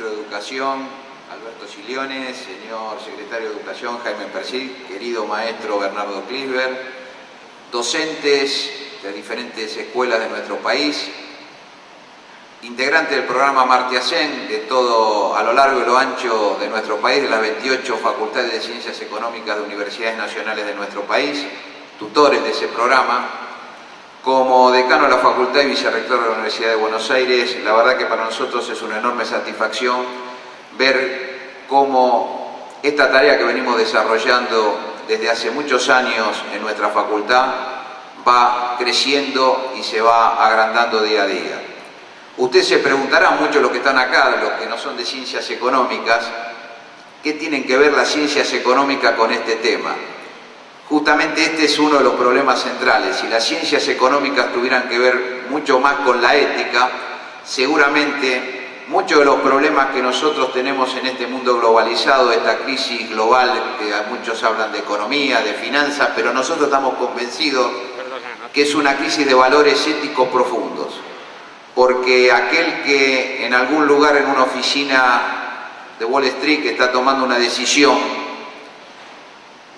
Ministro de Educación, Alberto Giglione, señor Secretario de Educación, Jaime Persic, querido maestro Bernardo Clisber, docentes de diferentes escuelas de nuestro país, integrante del programa Amartya Sen de todo a lo largo y lo ancho de nuestro país, de las 28 facultades de Ciencias Económicas de universidades nacionales de nuestro país, tutores de ese programa. Como decano de la Facultad y vicerrector de la Universidad de Buenos Aires, la verdad que para nosotros es una enorme satisfacción ver cómo esta tarea que venimos desarrollando desde hace muchos años en nuestra facultad va creciendo y se va agrandando día a día. Ustedes se preguntarán, muchos los que están acá, los que no son de ciencias económicas, ¿qué tienen que ver las ciencias económicas con este tema? Justamente este es uno de los problemas centrales. Si las ciencias económicas tuvieran que ver mucho más con la ética, seguramente muchos de los problemas que nosotros tenemos en este mundo globalizado, esta crisis global, que muchos hablan de economía, de finanzas, pero nosotros estamos convencidos que es una crisis de valores éticos profundos. Porque aquel que en algún lugar en una oficina de Wall Street está tomando una decisión,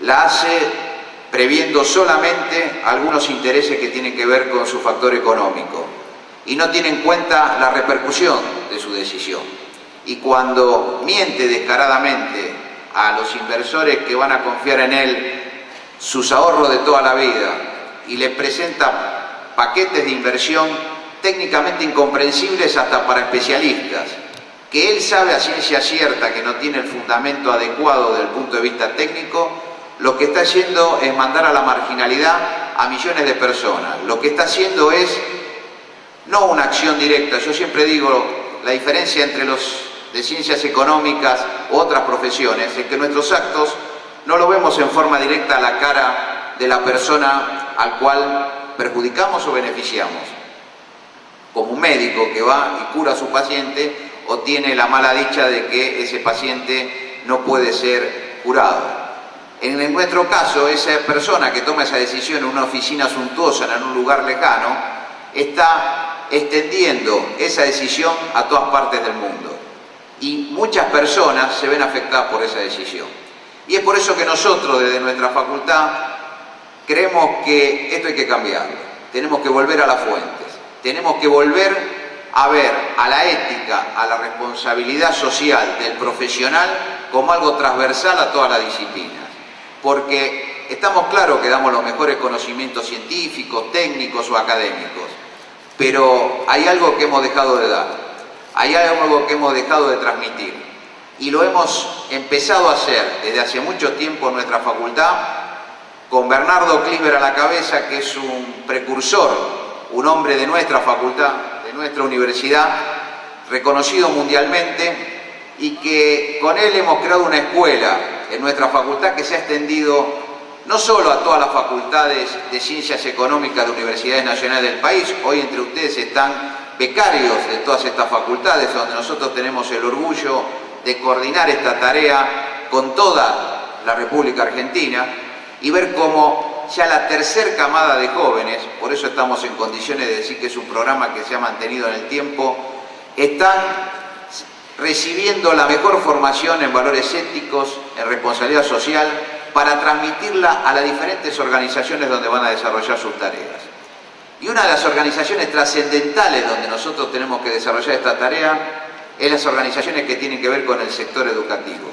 la hace previendo solamente algunos intereses que tienen que ver con su factor económico y no tiene en cuenta la repercusión de su decisión. Y cuando miente descaradamente a los inversores que van a confiar en él sus ahorros de toda la vida y les presenta paquetes de inversión técnicamente incomprensibles hasta para especialistas, que él sabe a ciencia cierta que no tiene el fundamento adecuado desde el punto de vista técnico, lo que está haciendo es mandar a la marginalidad a millones de personas. Lo que está haciendo es no una acción directa. Yo siempre digo, la diferencia entre los de ciencias económicas u otras profesiones es que nuestros actos no lo vemos en forma directa a la cara de la persona al cual perjudicamos o beneficiamos. Como un médico que va y cura a su paciente o tiene la mala dicha de que ese paciente no puede ser curado. En nuestro caso, esa persona que toma esa decisión en una oficina suntuosa, en un lugar lejano, está extendiendo esa decisión a todas partes del mundo. Y muchas personas se ven afectadas por esa decisión. Y es por eso que nosotros, desde nuestra facultad, creemos que esto hay que cambiarlo. Tenemos que volver a las fuentes. Tenemos que volver a ver a la ética, a la responsabilidad social del profesional como algo transversal a todas las disciplinas. Porque estamos claros que damos los mejores conocimientos científicos, técnicos o académicos, pero hay algo que hemos dejado de dar, hay algo que hemos dejado de transmitir, y lo hemos empezado a hacer desde hace mucho tiempo en nuestra facultad, con Bernardo Clisber a la cabeza, que es un precursor, un hombre de nuestra facultad, de nuestra universidad, reconocido mundialmente, y que con él hemos creado una escuela en nuestra facultad que se ha extendido no solo a todas las facultades de ciencias económicas de universidades nacionales del país. Hoy entre ustedes están becarios de todas estas facultades, donde nosotros tenemos el orgullo de coordinar esta tarea con toda la República Argentina y ver cómo ya la tercer camada de jóvenes, por eso estamos en condiciones de decir que es un programa que se ha mantenido en el tiempo, están recibiendo la mejor formación en valores éticos, en responsabilidad social, para transmitirla a las diferentes organizaciones donde van a desarrollar sus tareas. Y una de las organizaciones trascendentales donde nosotros tenemos que desarrollar esta tarea es las organizaciones que tienen que ver con el sector educativo.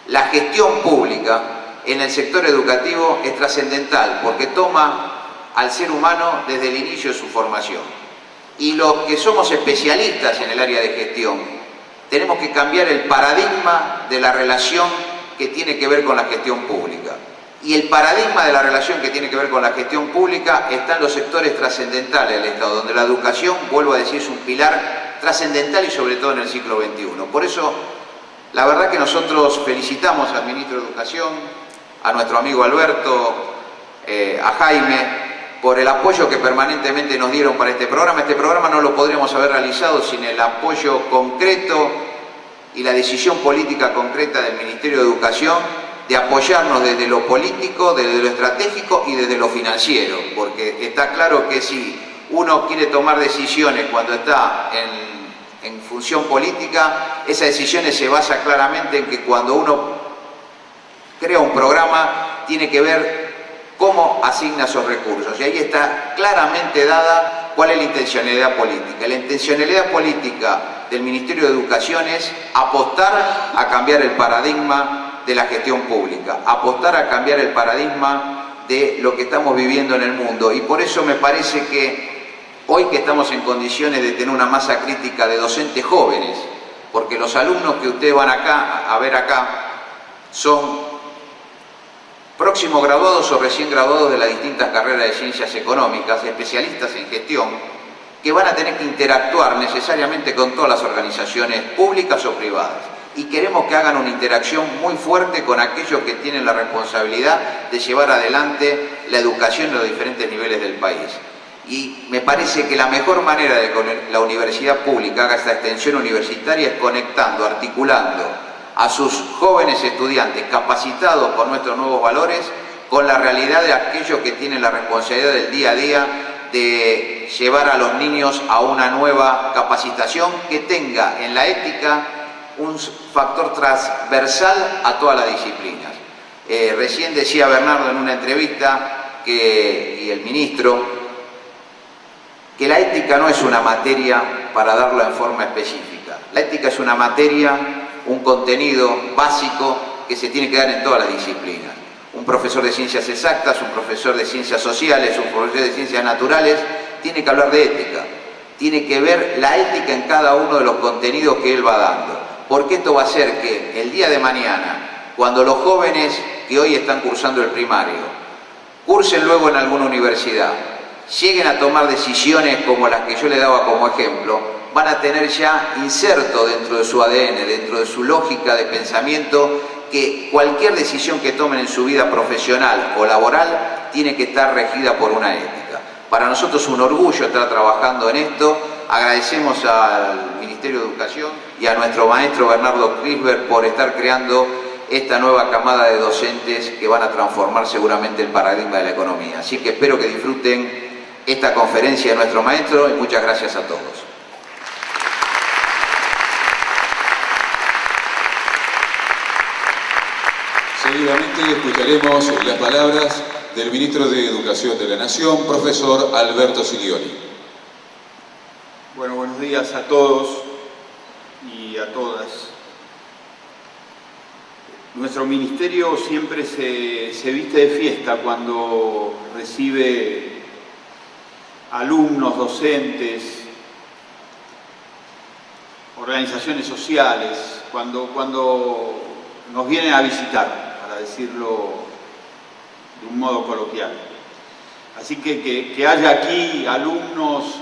La gestión pública en el sector educativo es trascendental porque toma al ser humano desde el inicio de su formación. Y los que somos especialistas en el área de gestión, tenemos que cambiar el paradigma de la relación que tiene que ver con la gestión pública. Y el paradigma de la relación que tiene que ver con la gestión pública está en los sectores trascendentales del Estado, donde la educación, vuelvo a decir, es un pilar trascendental y sobre todo en el siglo XXI. Por eso, la verdad que nosotros felicitamos al Ministro de Educación, a nuestro amigo Alberto, a Jaime, por el apoyo que permanentemente nos dieron para este programa. Este programa no lo podríamos haber realizado sin el apoyo concreto y la decisión política concreta del Ministerio de Educación de apoyarnos desde lo político, desde lo estratégico y desde lo financiero, porque está claro que si uno quiere tomar decisiones cuando está en función política, esa decisión se basa claramente en que cuando uno crea un programa tiene que ver cómo asigna esos recursos. Y ahí está claramente dada cuál es la intencionalidad política. La intencionalidad política del Ministerio de Educación es apostar a cambiar el paradigma de la gestión pública, apostar a cambiar el paradigma de lo que estamos viviendo en el mundo. Y por eso me parece que hoy que estamos en condiciones de tener una masa crítica de docentes jóvenes, porque los alumnos que ustedes van a ver acá son próximos graduados o recién graduados de las distintas carreras de ciencias económicas, especialistas en gestión, que van a tener que interactuar necesariamente con todas las organizaciones públicas o privadas. Y queremos que hagan una interacción muy fuerte con aquellos que tienen la responsabilidad de llevar adelante la educación en los diferentes niveles del país. Y me parece que la mejor manera de que la universidad pública haga esta extensión universitaria es conectando, articulando a sus jóvenes estudiantes capacitados por nuestros nuevos valores con la realidad de aquellos que tienen la responsabilidad del día a día de llevar a los niños a una nueva capacitación que tenga en la ética un factor transversal a todas las disciplinas. Recién decía Bernardo en una entrevista y el ministro que la ética no es una materia para darlo en forma específica. La ética es una materia, un contenido básico que se tiene que dar en todas las disciplinas. Un profesor de ciencias exactas, un profesor de ciencias sociales, un profesor de ciencias naturales, tiene que hablar de ética. Tiene que ver la ética en cada uno de los contenidos que él va dando. Porque esto va a hacer que el día de mañana, cuando los jóvenes que hoy están cursando el primario, cursen luego en alguna universidad, lleguen a tomar decisiones como las que yo le daba como ejemplo, van a tener ya inserto dentro de su ADN, dentro de su lógica de pensamiento, que cualquier decisión que tomen en su vida profesional o laboral tiene que estar regida por una ética. Para nosotros es un orgullo estar trabajando en esto. Agradecemos al Ministerio de Educación y a nuestro maestro Bernardo Crisber por estar creando esta nueva camada de docentes que van a transformar seguramente el paradigma de la economía. Así que espero que disfruten esta conferencia de nuestro maestro y muchas gracias a todos. Seguidamente escucharemos las palabras del Ministro de Educación de la Nación, profesor Alberto Silioni. Bueno, buenos días a todos y a todas. Nuestro ministerio siempre se viste de fiesta cuando recibe alumnos, docentes, organizaciones sociales, cuando nos vienen a visitar, para decirlo de un modo coloquial. Así que haya aquí alumnos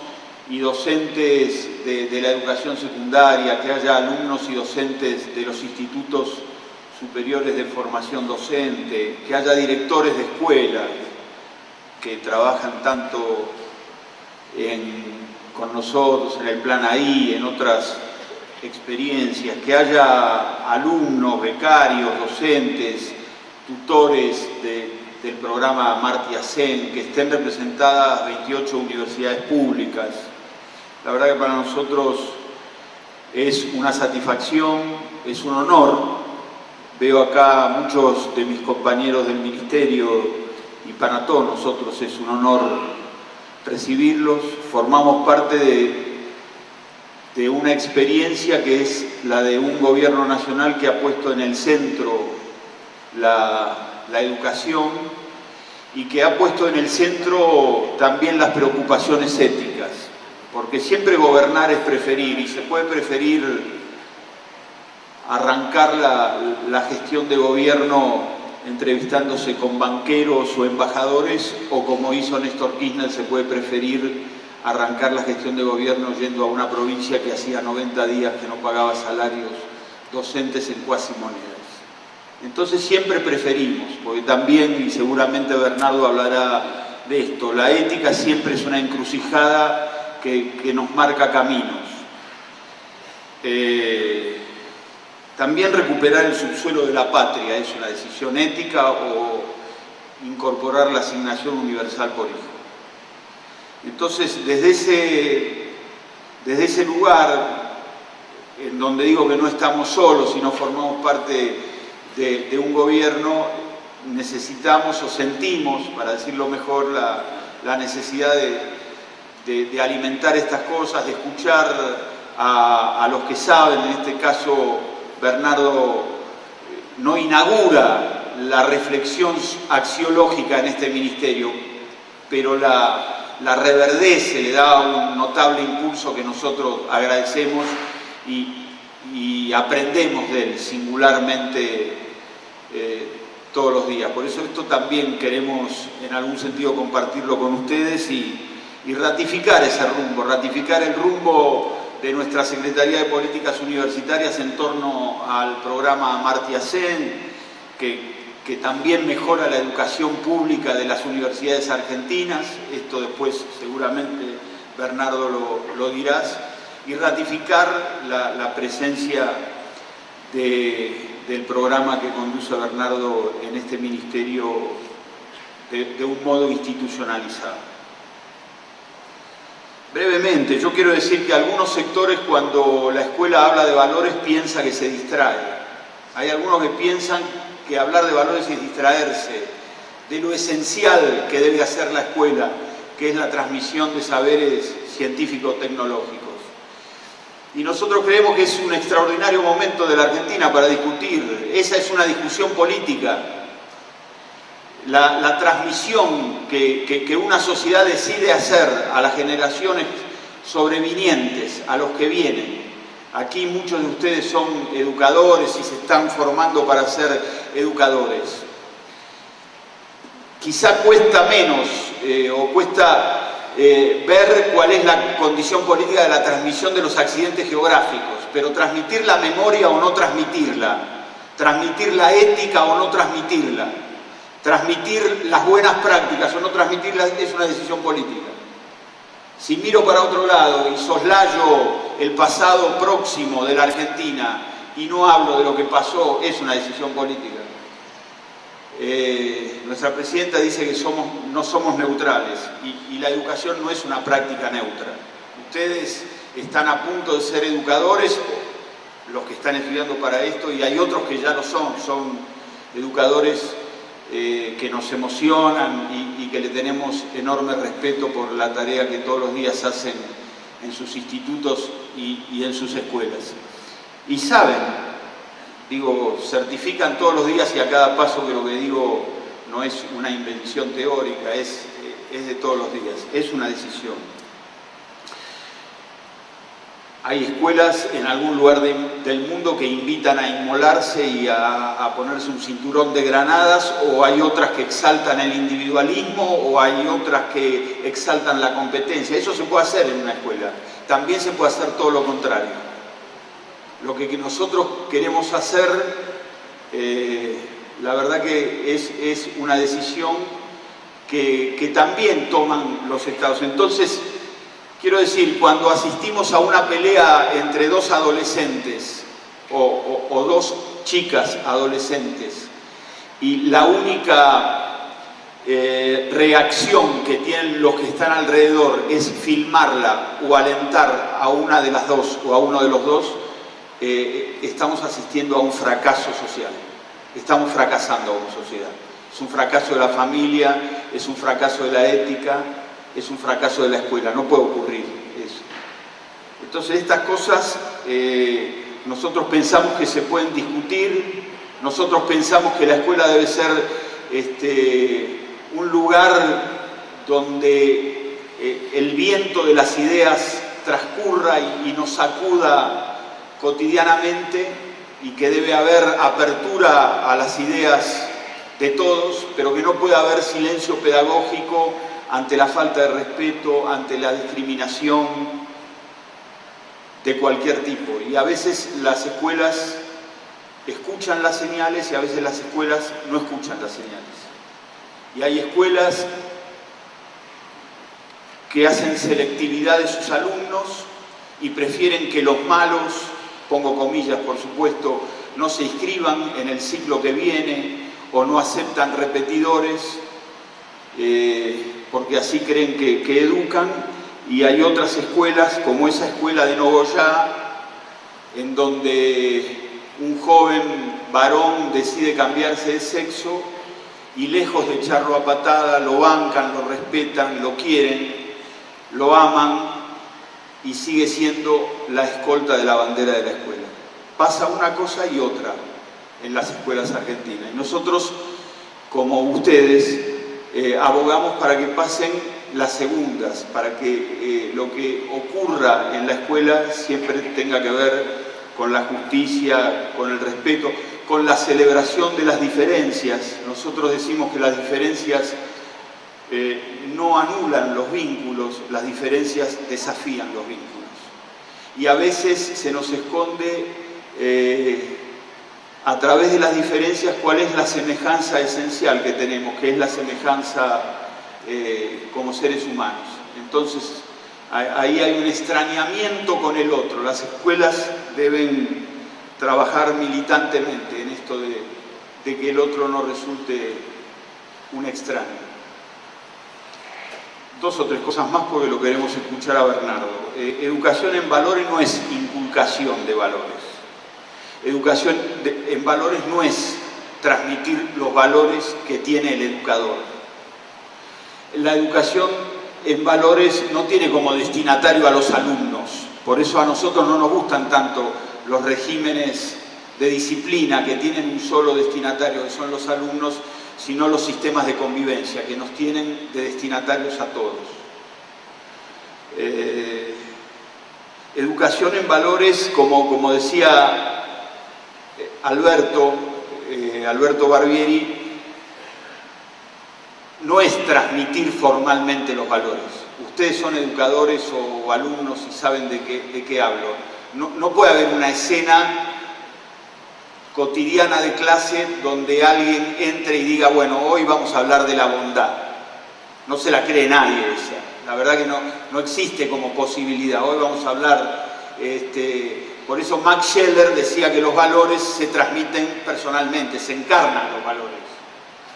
y docentes de la educación secundaria, que haya alumnos y docentes de los institutos superiores de formación docente, que haya directores de escuelas que trabajan tanto con nosotros en el plan ahí, en otras experiencias, que haya alumnos, becarios, docentes, tutores del programa Amartya Sen, que estén representadas 28 universidades públicas. La verdad que para nosotros es una satisfacción, es un honor. Veo acá a muchos de mis compañeros del ministerio y para todos nosotros es un honor recibirlos. Formamos parte de una experiencia que es la de un gobierno nacional que ha puesto en el centro la educación y que ha puesto en el centro también las preocupaciones éticas, porque siempre gobernar es preferir y se puede preferir arrancar la gestión de gobierno entrevistándose con banqueros o embajadores, o como hizo Néstor Kirchner, se puede preferir arrancar la gestión de gobierno yendo a una provincia que hacía 90 días que no pagaba salarios docentes en cuasimonedas. Entonces siempre preferimos, porque también, y seguramente Bernardo hablará de esto, la ética siempre es una encrucijada que nos marca caminos. También recuperar el subsuelo de la patria es una decisión ética, o incorporar la asignación universal por hijo. Entonces, desde ese lugar, en donde digo que no estamos solos, sino formamos parte de un gobierno, necesitamos o sentimos, para decirlo mejor, la necesidad de alimentar estas cosas, de escuchar a los que saben. En este caso, Bernardo no inaugura la reflexión axiológica en este ministerio, pero la reverdece, le da un notable impulso que nosotros agradecemos y aprendemos de él singularmente todos los días. Por eso esto también queremos en algún sentido compartirlo con ustedes y ratificar ese rumbo, ratificar el rumbo de nuestra Secretaría de Políticas Universitarias en torno al programa Amartya Sen, que también mejora la educación pública de las universidades argentinas. Esto después seguramente Bernardo lo dirás, y ratificar la presencia del programa que conduce Bernardo en este ministerio de un modo institucionalizado. Brevemente, yo quiero decir que algunos sectores, cuando la escuela habla de valores, piensa que se distrae. Hay algunos que piensan que hablar de valores es distraerse de lo esencial que debe hacer la escuela, que es la transmisión de saberes científico-tecnológicos. Y nosotros creemos que es un extraordinario momento de la Argentina para discutir. Esa es una discusión política. La transmisión que una sociedad decide hacer a las generaciones sobrevinientes, a los que vienen. Aquí muchos de ustedes son educadores y se están formando para ser educadores. Quizá cuesta menos o cuesta ver cuál es la condición política de la transmisión de los accidentes geográficos, pero transmitir la memoria o no transmitirla, transmitir la ética o no transmitirla, transmitir las buenas prácticas o no transmitirlas, es una decisión política. Si miro para otro lado y soslayo el pasado próximo de la Argentina y no hablo de lo que pasó, es una decisión política. Nuestra presidenta dice que no somos neutrales y la educación no es una práctica neutra. Ustedes están a punto de ser educadores, los que están estudiando para esto, y hay otros que ya lo son educadores que nos emocionan y que le tenemos enorme respeto por la tarea que todos los días hacen en sus institutos y en sus escuelas. Y saben, certifican todos los días y a cada paso que lo que digo no es una invención teórica, es de todos los días, es una decisión. Hay escuelas en algún lugar del mundo que invitan a inmolarse y a ponerse un cinturón de granadas, o hay otras que exaltan el individualismo, o hay otras que exaltan la competencia. Eso se puede hacer en una escuela. También se puede hacer todo lo contrario. Lo que nosotros queremos hacer, la verdad que es una decisión que también toman los estados. Entonces, quiero decir, cuando asistimos a una pelea entre dos adolescentes o dos chicas adolescentes y la única reacción que tienen los que están alrededor es filmarla o alentar a una de las dos o a uno de los dos, estamos asistiendo a un fracaso social. Estamos fracasando como sociedad. Es un fracaso de la familia, es un fracaso de la ética, es un fracaso de la escuela. No puede ocurrir eso. Entonces estas cosas nosotros pensamos que se pueden discutir, nosotros pensamos que la escuela debe ser un lugar donde el viento de las ideas transcurra y nos sacuda cotidianamente, y que debe haber apertura a las ideas de todos, pero que no puede haber silencio pedagógico ante la falta de respeto, ante la discriminación de cualquier tipo. Y a veces las escuelas escuchan las señales y a veces las escuelas no escuchan las señales. Y hay escuelas que hacen selectividad de sus alumnos y prefieren que los malos, pongo comillas por supuesto, no se inscriban en el ciclo que viene o no aceptan repetidores, porque así creen que educan. Y hay otras escuelas, como esa escuela de Nogoyá, en donde un joven varón decide cambiarse de sexo y lejos de echarlo a patada, lo bancan, lo respetan, lo quieren, lo aman y sigue siendo la escolta de la bandera de la escuela. Pasa una cosa y otra en las escuelas argentinas. Y nosotros, como ustedes, abogamos para que pasen las segundas, para que lo que ocurra en la escuela siempre tenga que ver con la justicia, con el respeto, con la celebración de las diferencias. Nosotros decimos que las diferencias no anulan los vínculos, las diferencias desafían los vínculos. Y a veces se nos esconde a través de las diferencias cuál es la semejanza esencial que tenemos, que es la semejanza como seres humanos. Entonces, ahí hay un extrañamiento con el otro. Las escuelas deben trabajar militantemente en esto de que el otro no resulte un extraño. 2 o 3 cosas más porque lo queremos escuchar a Bernardo. Educación en valores no es inculcación de valores. Educación en valores no es transmitir los valores que tiene el educador. La educación en valores no tiene como destinatario a los alumnos. Por eso a nosotros no nos gustan tanto los regímenes de disciplina que tienen un solo destinatario, que son los alumnos, sino los sistemas de convivencia que nos tienen de destinatarios a todos. Educación en valores, como decía Alberto Barbieri, no es transmitir formalmente los valores. Ustedes son educadores o alumnos y saben de qué hablo. No puede haber una escena cotidiana de clase donde alguien entre y diga, bueno, hoy vamos a hablar de la bondad. No se la cree nadie esa. La verdad que no existe como posibilidad. Hoy vamos a hablar, por eso Max Scheler decía que los valores se transmiten personalmente, se encarnan los valores.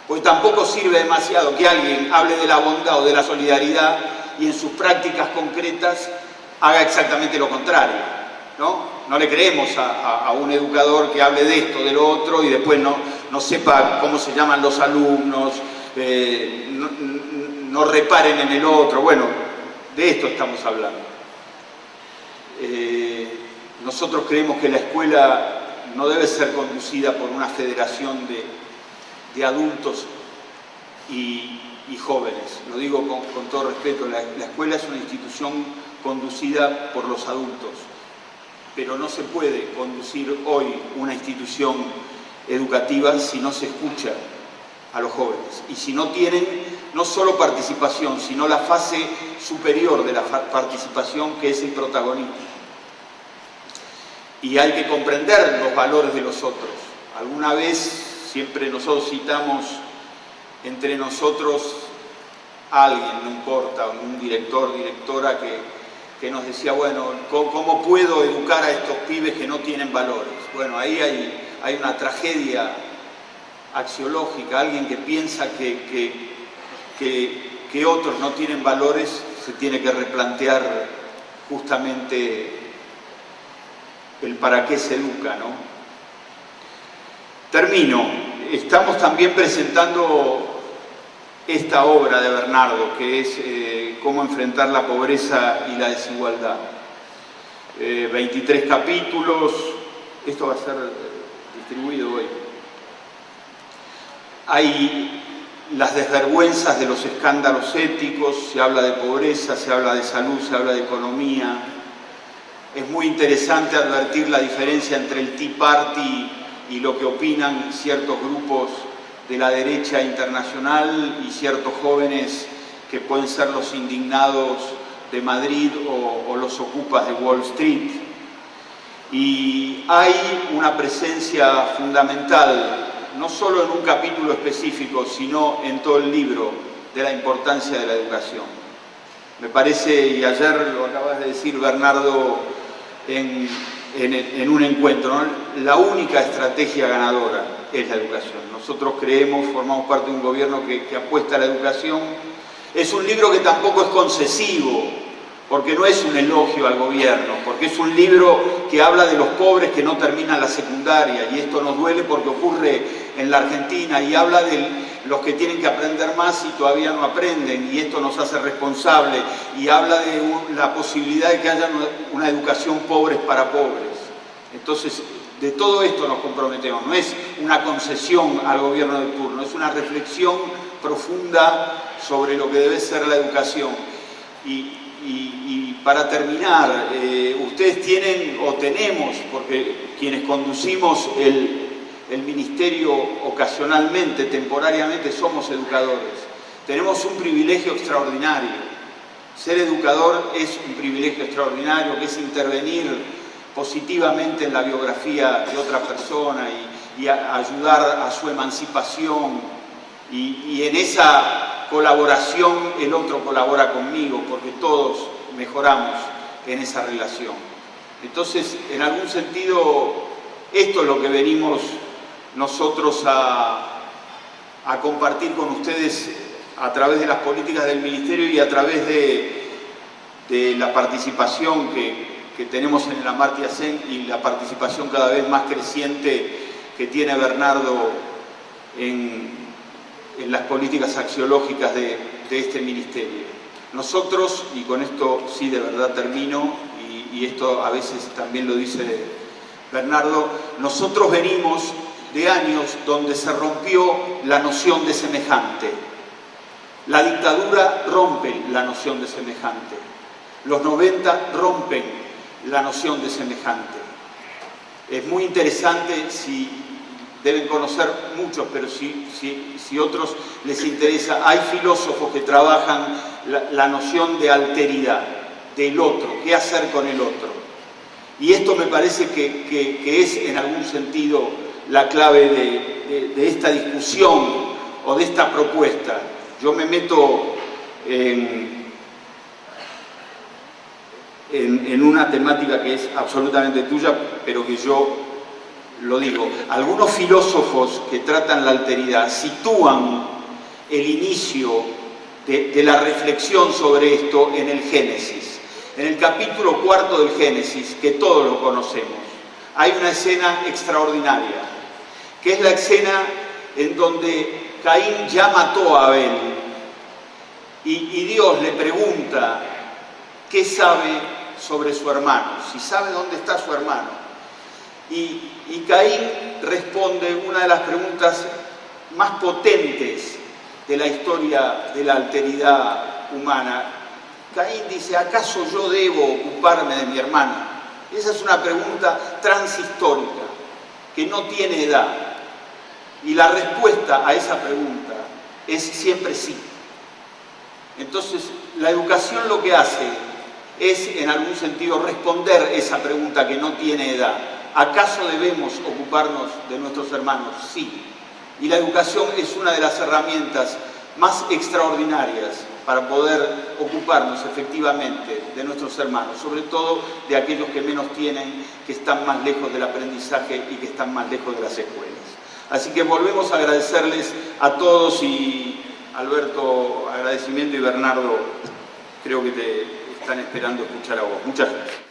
Pues tampoco sirve demasiado que alguien hable de la bondad o de la solidaridad y en sus prácticas concretas haga exactamente lo contrario, ¿no? No le creemos a un educador que hable de esto, de lo otro y después no sepa cómo se llaman los alumnos, no reparen en el otro. Bueno, de esto estamos hablando. Nosotros creemos que la escuela no debe ser conducida por una federación de adultos y jóvenes. Lo digo con todo respeto, la escuela es una institución conducida por los adultos, pero no se puede conducir hoy una institución educativa si no se escucha a los jóvenes y si no tienen no solo participación, sino la fase superior de la participación, que es el protagonismo. Y hay que comprender los valores de los otros. Alguna vez, siempre nosotros citamos entre nosotros a alguien, no importa, un director, directora que nos decía, bueno, ¿cómo puedo educar a estos pibes que no tienen valores? Bueno, ahí hay una tragedia axiológica. Alguien que piensa que otros no tienen valores se tiene que replantear justamente el para qué se educa, ¿no? Termino. Estamos también presentando esta obra de Bernardo, que es Cómo enfrentar la pobreza y la desigualdad. 23 capítulos. Esto va a ser distribuido hoy. Hay las desvergüenzas de los escándalos éticos, se habla de pobreza, se habla de salud, se habla de economía. Es muy interesante advertir la diferencia entre el Tea Party y lo que opinan ciertos grupos de la derecha internacional y ciertos jóvenes que pueden ser los indignados de Madrid o los ocupas de Wall Street. Y hay una presencia fundamental, no solo en un capítulo específico, sino en todo el libro, de la importancia de la educación. Me parece, y ayer lo acabas de decir, Bernardo, en un encuentro, ¿no? La única estrategia ganadora es la educación. Nosotros creemos, formamos parte de un gobierno que apuesta a la educación. Es un libro que tampoco es concesivo, porque no es un elogio al gobierno, porque es un libro que habla de los pobres que no terminan la secundaria, y esto nos duele porque ocurre en la Argentina, y habla de los que tienen que aprender más y todavía no aprenden, y esto nos hace responsables, y habla de la posibilidad de que haya una educación pobres para pobres. Entonces, de todo esto nos comprometemos, no es una concesión al gobierno de turno, es una reflexión profunda sobre lo que debe ser la educación. Y para terminar, ustedes tienen o tenemos, porque quienes conducimos el ministerio ocasionalmente, temporariamente, somos educadores. Tenemos un privilegio extraordinario. Ser educador es un privilegio extraordinario, que es intervenir positivamente en la biografía de otra persona y ayudar a su emancipación, y en esa colaboración el otro colabora conmigo, porque todos mejoramos en esa relación. Entonces, en algún sentido, esto es lo que venimos nosotros a compartir con ustedes a través de las políticas del Ministerio y a través de la participación que tenemos en el Amartya Sen, y la participación cada vez más creciente que tiene Bernardo en las políticas axiológicas de este ministerio. Nosotros, y con esto sí de verdad termino, y esto a veces también lo dice Bernardo, nosotros venimos de años donde se rompió la noción de semejante. La dictadura rompe la noción de semejante. Los 90 rompen la noción de semejante. Es muy interesante, si deben conocer muchos, pero si otros les interesa, hay filósofos que trabajan la noción de alteridad, del otro, qué hacer con el otro. Y esto me parece que es en algún sentido la clave de esta discusión o de esta propuesta. Yo me meto en una temática que es absolutamente tuya, pero que yo lo digo. Algunos filósofos que tratan la alteridad sitúan el inicio de la reflexión sobre esto en el Génesis. En el capítulo 4 del Génesis, que todos lo conocemos, hay una escena extraordinaria, que es la escena en donde Caín ya mató a Abel, y Dios le pregunta qué sabe sobre su hermano, si sabe dónde está su hermano. Y Caín responde una de las preguntas más potentes de la historia de la alteridad humana. Caín dice: ¿acaso yo debo ocuparme de mi hermano? Esa es una pregunta transhistórica, que no tiene edad. Y la respuesta a esa pregunta es siempre sí. Entonces, la educación lo que hace es, en algún sentido, responder esa pregunta que no tiene edad. ¿Acaso debemos ocuparnos de nuestros hermanos? Sí. Y la educación es una de las herramientas más extraordinarias para poder ocuparnos efectivamente de nuestros hermanos, sobre todo de aquellos que menos tienen, que están más lejos del aprendizaje y que están más lejos de las escuelas. Así que volvemos a agradecerles a todos, y Alberto, agradecimiento, y Bernardo, creo que te están esperando escuchar a vos. Muchas gracias.